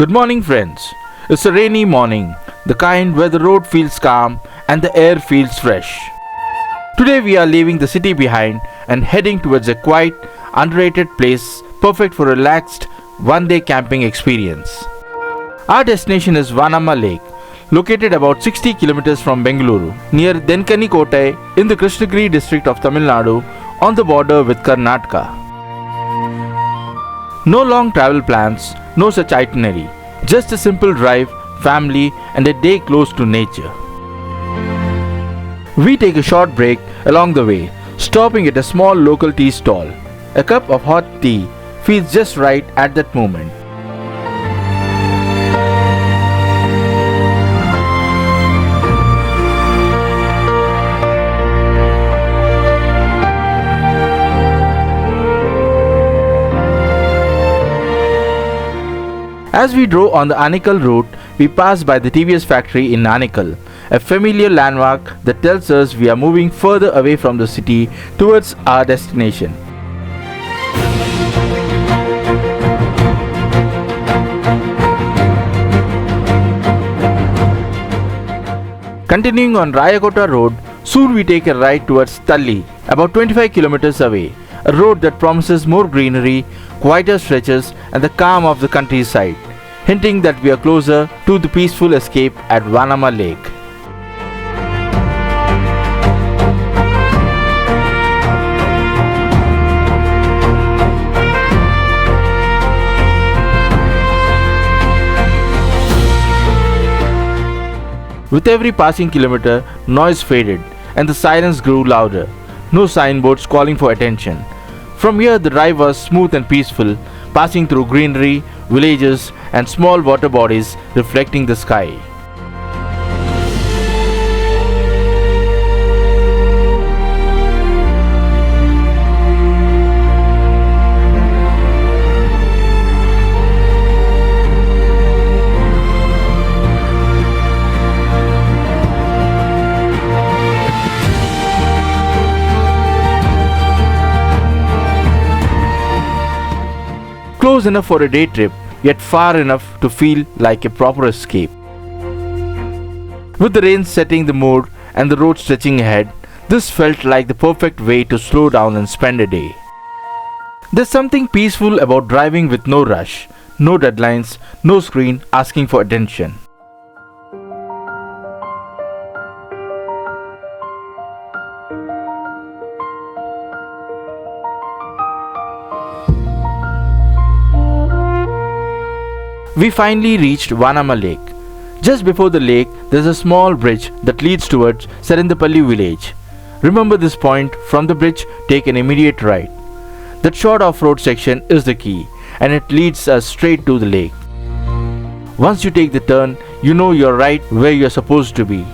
Good morning, friends. It's a rainy morning, the kind where the road feels calm and the air feels fresh. Today we are leaving the city behind and heading towards a quiet, underrated place perfect for a relaxed one-day camping experience. Our destination is Vanamma Lake, located about 60 kilometers from Bengaluru, near Denkanikottai in the Krishnagiri district of Tamil Nadu on the border with Karnataka. No long travel plans, no such itinerary, just a simple drive, family and a day close to nature. We take a short break along the way, stopping at a small local tea stall. A cup of hot tea feels just right at that moment. As we drove on the Anikal route, we passed by the TVS factory in Anikal, a familiar landmark that tells us we are moving further away from the city towards our destination. Continuing on Rayakota road, soon we take a ride towards Talli, about 25 kilometers away, a road that promises more greenery, quieter stretches and the calm of the countryside, hinting that we are closer to the peaceful escape at Vanamma Lake. With every passing kilometer, noise faded and the silence grew louder. No signboards calling for attention. From here the drive was smooth and peaceful, passing through greenery, villages and small water bodies reflecting the sky. Close enough for a day trip, yet far enough to feel like a proper escape. With the rain setting the mood and the road stretching ahead, this felt like the perfect way to slow down and spend a day. There's something peaceful about driving with no rush, no deadlines, no screen asking for attention. We finally reached Vanamma Lake. Just before the lake, there's a small bridge that leads towards Serinthapalli village. Remember this point, from the bridge take an immediate right. That short off-road section is the key and it leads us straight to the lake. Once you take the turn, you know you're right where you're supposed to be.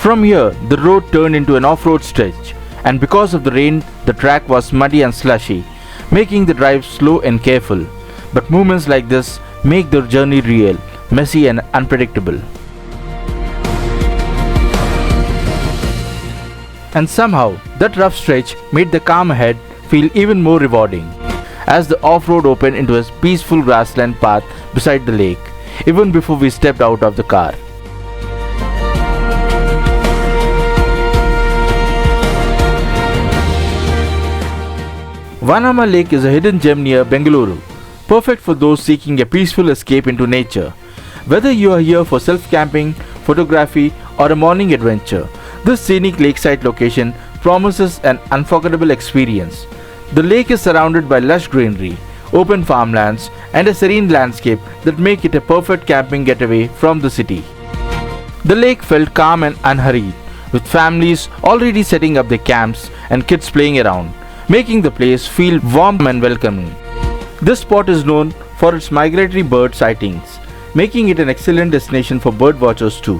From here, the road turned into an off-road stretch, and because of the rain, the track was muddy and slushy, making the drive slow and careful. But moments like this make the journey real, messy and unpredictable. And somehow, that rough stretch made the calm ahead feel even more rewarding, as the off-road opened into a peaceful grassland path beside the lake, even before we stepped out of the car. Vanamma Lake is a hidden gem near Bengaluru, perfect for those seeking a peaceful escape into nature. Whether you are here for self-camping, photography or a morning adventure, this scenic lakeside location promises an unforgettable experience. The lake is surrounded by lush greenery, open farmlands and a serene landscape that make it a perfect camping getaway from the city. The lake felt calm and unhurried, with families already setting up their camps and kids playing around, making the place feel warm and welcoming. This spot is known for its migratory bird sightings, making it an excellent destination for bird watchers too.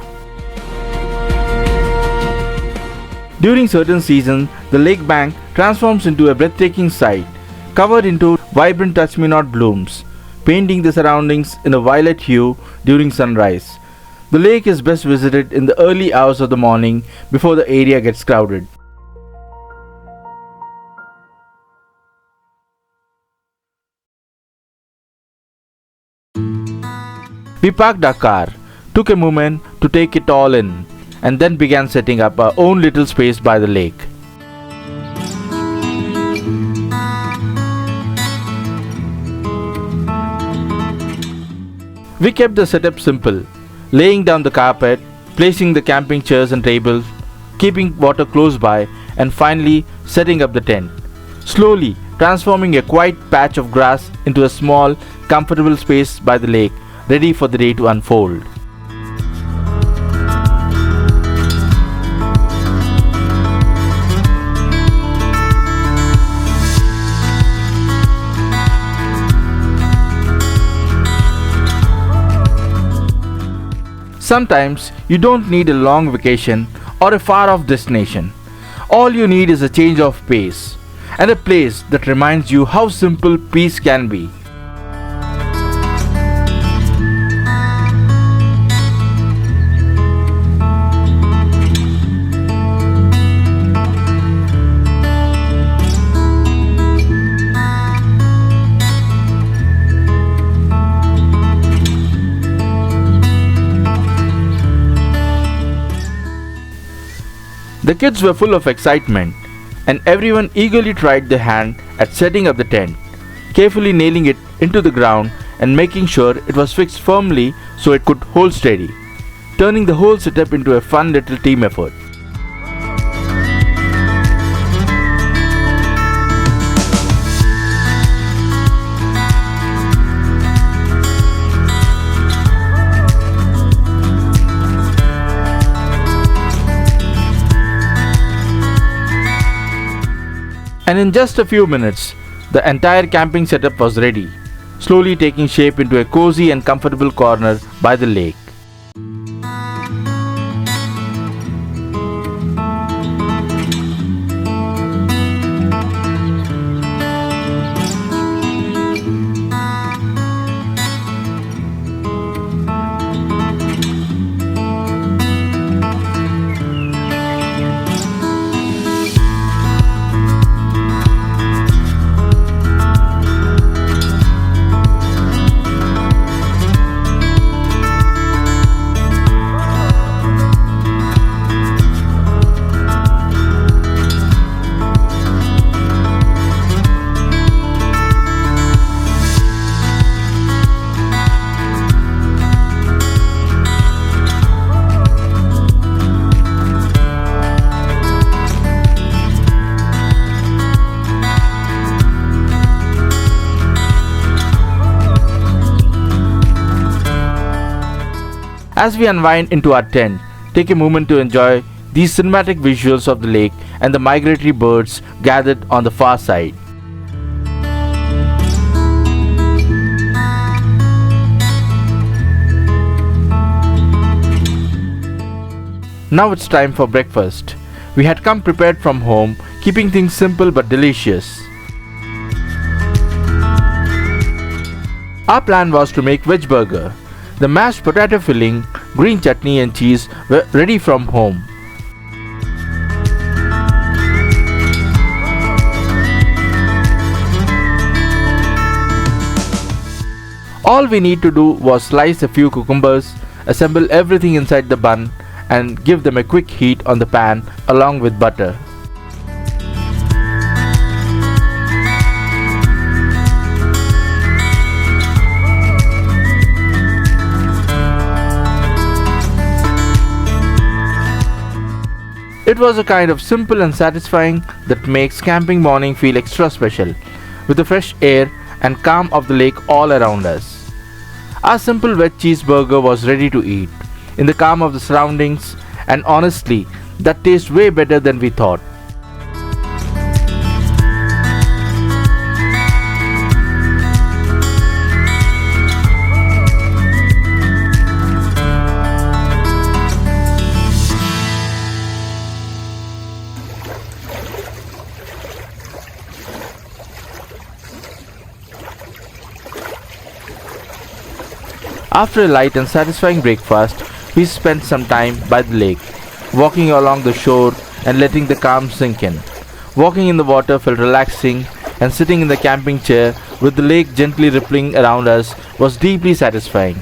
During certain seasons, the lake bank transforms into a breathtaking sight, covered into vibrant touch-me-not blooms, painting the surroundings in a violet hue during sunrise. The lake is best visited in the early hours of the morning before the area gets crowded. We parked our car, took a moment to take it all in, and then began setting up our own little space by the lake. We kept the setup simple, laying down the carpet, placing the camping chairs and tables, keeping water close by, and finally setting up the tent. Slowly transforming a quiet patch of grass into a small, comfortable space by the lake, ready for the day to unfold. Sometimes you don't need a long vacation or a far off destination. All you need is a change of pace and a place that reminds you how simple peace can be. The kids were full of excitement, and everyone eagerly tried their hand at setting up the tent, carefully nailing it into the ground and making sure it was fixed firmly so it could hold steady, turning the whole setup into a fun little team effort. And in just a few minutes, the entire camping setup was ready, slowly taking shape into a cozy and comfortable corner by the lake. As we unwind into our tent, take a moment to enjoy these cinematic visuals of the lake and the migratory birds gathered on the far side. Now it's time for breakfast. We had come prepared from home, keeping things simple but delicious. Our plan was to make veg burger. The mashed potato filling, green chutney and cheese were ready from home. All we need to do was slice a few cucumbers, assemble everything inside the bun and give them a quick heat on the pan along with butter. It was a kind of simple and satisfying that makes camping morning feel extra special, with the fresh air and calm of the lake all around us. Our simple veg cheeseburger was ready to eat, in the calm of the surroundings, and honestly, that tastes way better than we thought. After a light and satisfying breakfast, we spent some time by the lake, walking along the shore and letting the calm sink in. Walking in the water felt relaxing, and sitting in the camping chair with the lake gently rippling around us was deeply satisfying.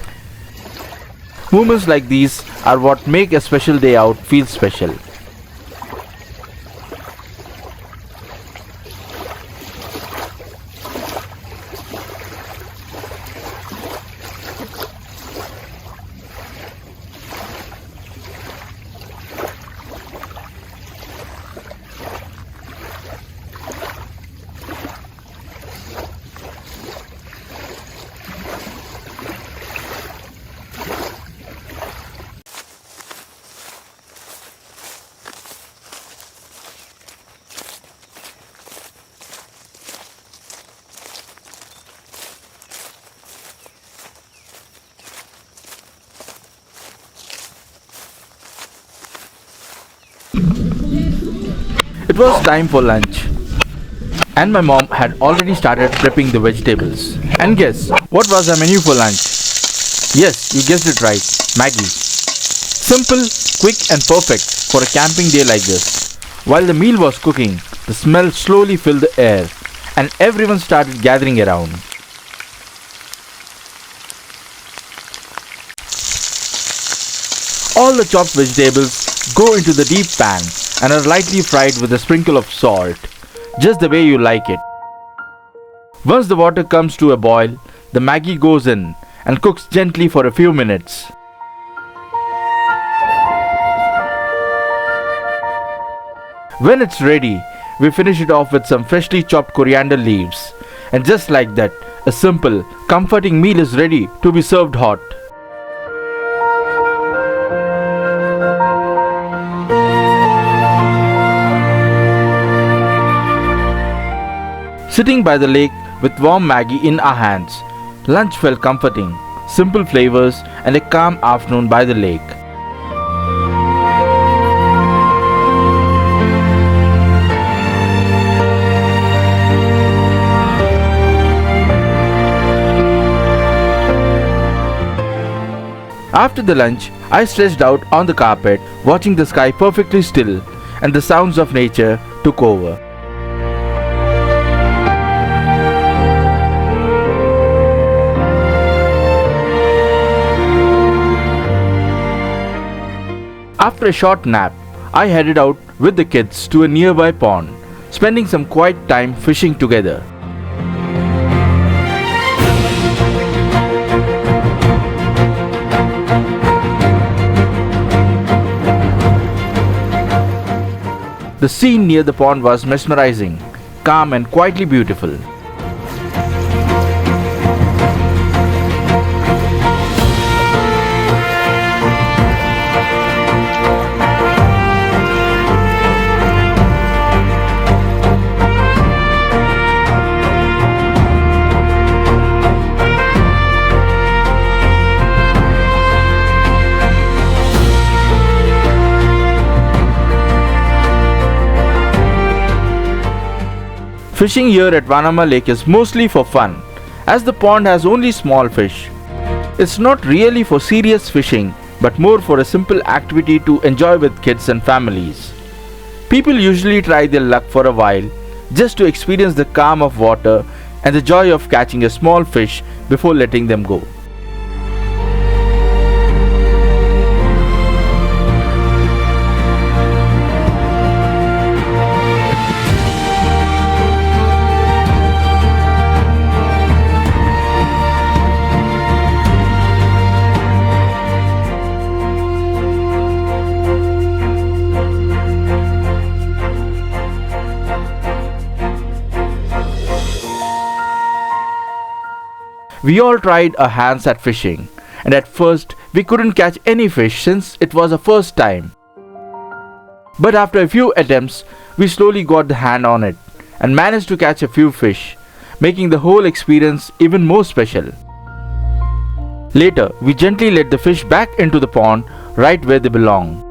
Moments like these are what make a special day out feel special. It was time for lunch, and my mom had already started prepping the vegetables. And guess what was our menu for lunch? Yes, you guessed it right, Maggie. Simple, quick, and perfect for a camping day like this. While the meal was cooking, the smell slowly filled the air, and everyone started gathering around. All the chopped vegetables go into the deep pan and are lightly fried with a sprinkle of salt, just the way you like it. Once the water comes to a boil, the Maggi goes in and cooks gently for a few minutes. When it's ready, we finish it off with some freshly chopped coriander leaves. And just like that, a simple, comforting meal is ready to be served hot. Sitting by the lake with warm Maggi in our hands, lunch felt comforting, simple flavors, and a calm afternoon by the lake. After the lunch, I stretched out on the carpet, watching the sky perfectly still, and the sounds of nature took over. After a short nap, I headed out with the kids to a nearby pond, spending some quiet time fishing together. The scene near the pond was mesmerizing, calm and quietly beautiful. Fishing here at Vanamma Lake is mostly for fun, as the pond has only small fish. It's not really for serious fishing, but more for a simple activity to enjoy with kids and families. People usually try their luck for a while, just to experience the calm of water and the joy of catching a small fish before letting them go. We all tried our hands at fishing, and at first we couldn't catch any fish since it was our first time. But after a few attempts, we slowly got the hand on it and managed to catch a few fish, making the whole experience even more special. Later, we gently let the fish back into the pond right where they belong.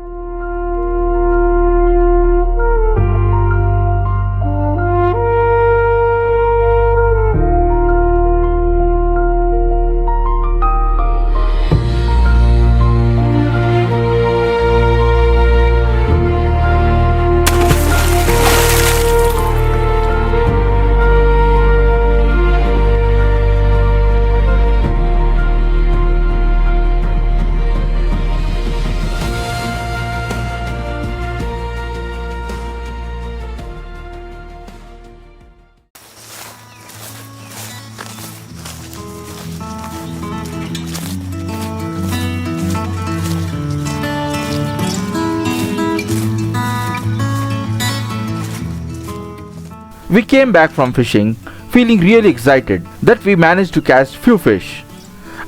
We came back from fishing feeling really excited that we managed to catch few fish.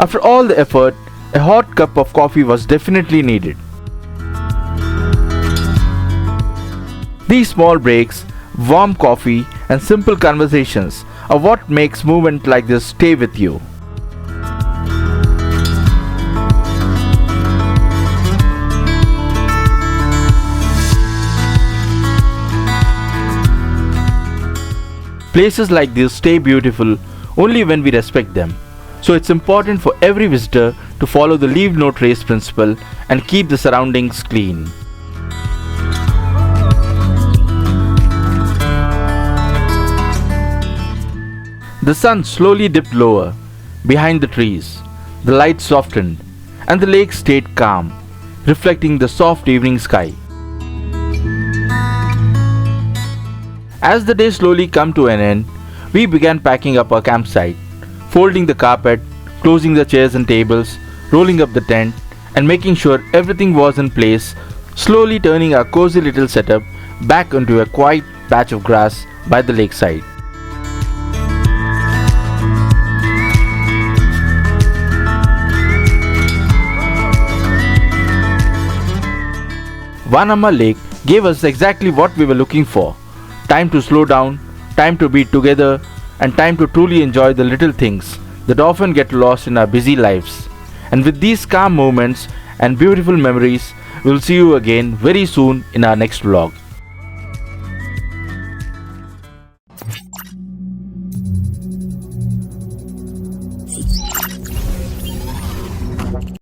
After all the effort, a hot cup of coffee was definitely needed. These small breaks, warm coffee and simple conversations are what makes movement like this stay with you. Places like this stay beautiful only when we respect them. So it's important for every visitor to follow the leave no trace principle and keep the surroundings clean. The sun slowly dipped lower behind the trees. The light softened and the lake stayed calm, reflecting the soft evening sky. As the day slowly came to an end, we began packing up our campsite, folding the carpet, closing the chairs and tables, rolling up the tent, and making sure everything was in place, slowly turning our cozy little setup back into a quiet patch of grass by the lakeside. Vanamma Lake gave us exactly what we were looking for. Time to slow down, time to be together, and time to truly enjoy the little things that often get lost in our busy lives. And with these calm moments and beautiful memories, we'll see you again very soon in our next vlog.